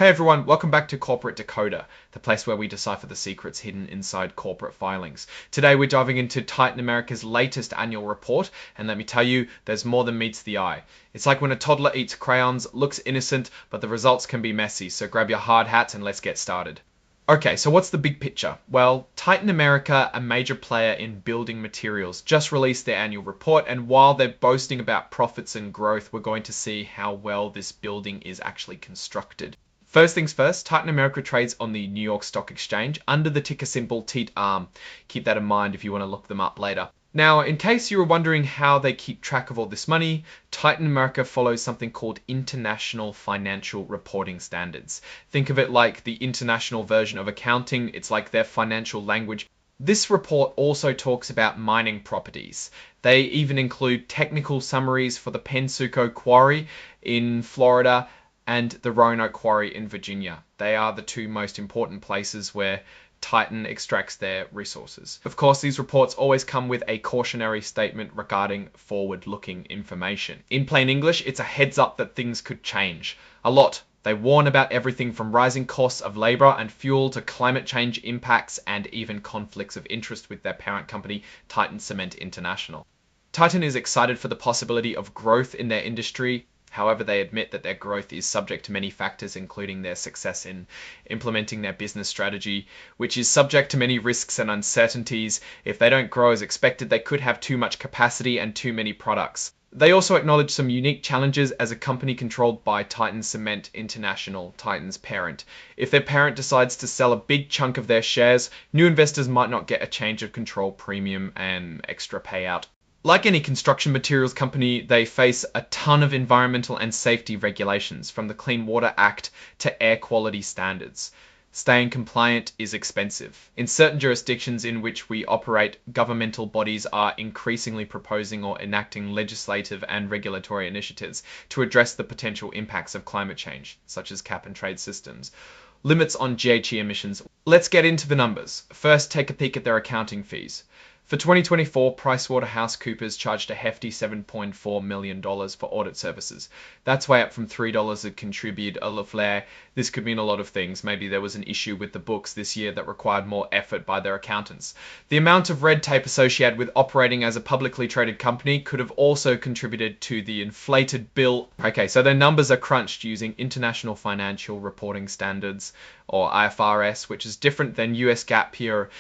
Hey everyone, welcome back to Corporate Decoder, the place where we decipher the secrets hidden inside corporate filings. Today we're diving into Titan America's latest annual report, and let me tell you, there's more than meets the eye. It's like when a toddler eats crayons, looks innocent, but the results can be messy, so grab your hard hats and let's get started. Okay, so what's the big picture? Well, Titan America, a major player in building materials, just released their annual report, and while they're boasting about profits and growth, we're going to see how well this building is actually constructed. First things first, Titan America trades on the New York Stock Exchange under the ticker symbol TITARM. Keep that in mind if you want to look them up later. Now, in case you were wondering how they keep track of all this money, Titan America follows something called International Financial Reporting Standards. Think of it like the international version of accounting. It's like their financial language. This report also talks about mining properties. They even include technical summaries for the Pensuco Quarry in Florida and the Roanoke Quarry in Virginia. They are the two most important places where Titan extracts their resources. Of course, these reports always come with a cautionary statement regarding forward-looking information. In plain English, it's a heads up that things could change. A lot. They warn about everything from rising costs of labor and fuel to climate change impacts and even conflicts of interest with their parent company, Titan Cement International. Titan is excited for the possibility of growth in their industry. However, they admit that their growth is subject to many factors, including their success in implementing their business strategy, which is subject to many risks and uncertainties. If they don't grow as expected, they could have too much capacity and too many products. They also acknowledge some unique challenges as a company controlled by Titan Cement International, Titan's parent. If their parent decides to sell a big chunk of their shares, new investors might not get a change of control premium and extra payout. Like any construction materials company, they face a ton of environmental and safety regulations, from the Clean Water Act to air quality standards. Staying compliant is expensive. In certain jurisdictions in which we operate, governmental bodies are increasingly proposing or enacting legislative and regulatory initiatives to address the potential impacts of climate change, such as cap and trade systems. Limits on GHG emissions. Let's get into the numbers. First, take a peek at their accounting fees. For 2024, PricewaterhouseCoopers charged a hefty $7.4 million for audit services. That's way up from $3 a contribute a la flare. This could mean a lot of things. Maybe there was an issue with the books this year that required more effort by their accountants. The amount of red tape associated with operating as a publicly traded company could have also contributed to the inflated bill. Okay, so their numbers are crunched using International Financial Reporting Standards, or IFRS, which is different than US GAAP here.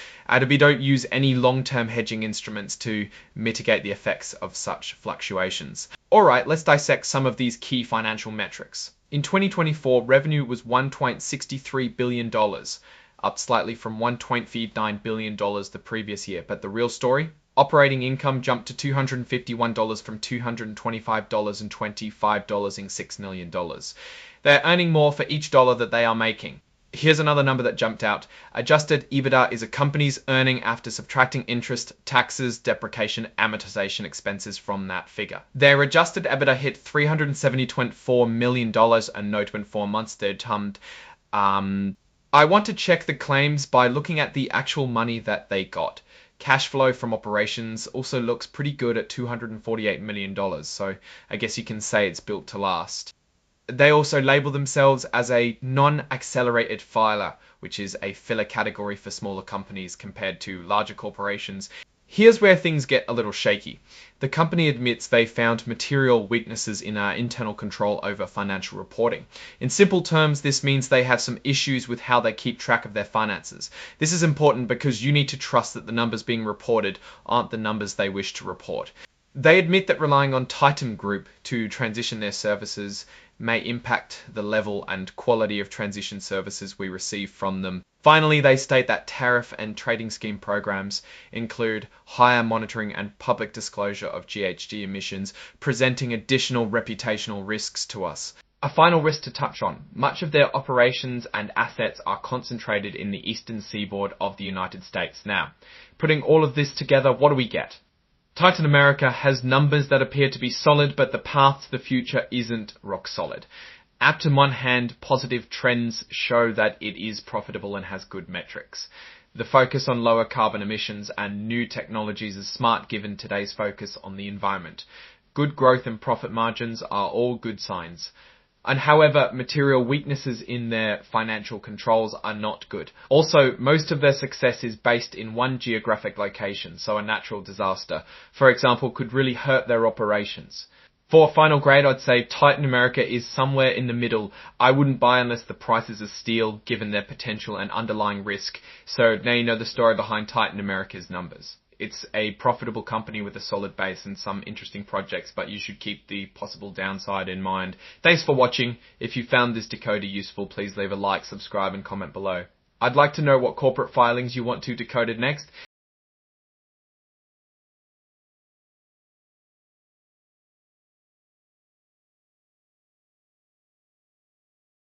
We don't use any long-term hedging instruments to mitigate the effects of such fluctuations. Alright, let's dissect some of these key financial metrics. In 2024, revenue was $1.63 billion, up slightly from $1.59 billion the previous year. But the real story? Operating income jumped to $251 from $225 and $25 in $6 million. They're earning more for each dollar that they are making. Here's another number that jumped out. Adjusted EBITDA is a company's earning after subtracting interest, taxes, depreciation, amortization expenses from that figure. Their adjusted EBITDA hit $370.4 million, and note when 4 months they're termed. I want to check the claims by looking at the actual money that they got. Cash flow from operations also looks pretty good at $248 million, so I guess you can say it's built to last. They also label themselves as a non-accelerated filer, which is a filler category for smaller companies compared to larger corporations. Here's where things get a little shaky. The company admits they found material weaknesses in our internal control over financial reporting. In simple terms, this means they have some issues with how they keep track of their finances. This is important because you need to trust that the numbers being reported aren't the numbers they wish to report. They admit that relying on Titan Group to transition their services may impact the level and quality of transition services we receive from them. Finally, they state that tariff and trading scheme programs include higher monitoring and public disclosure of GHG emissions, presenting additional reputational risks to us. A final risk to touch on. Much of their operations and assets are concentrated in the eastern seaboard of the United States. Now, putting all of this together, what do we get? Titan America has numbers that appear to be solid, but the path to the future isn't rock solid. Apt on one hand, positive trends show that it is profitable and has good metrics. The focus on lower carbon emissions and new technologies is smart given today's focus on the environment. Good growth and profit margins are all good signs. And however, material weaknesses in their financial controls are not good. Also, most of their success is based in one geographic location, so a natural disaster, for example, could really hurt their operations. For final grade, I'd say Titan America is somewhere in the middle. I wouldn't buy unless the price is a steal, given their potential and underlying risk. So now you know the story behind Titan America's numbers. It's a profitable company with a solid base and some interesting projects, but you should keep the possible downside in mind. Thanks for watching. If you found this decoder useful, please leave a like, subscribe and comment below. I'd like to know what corporate filings you want to decoded next.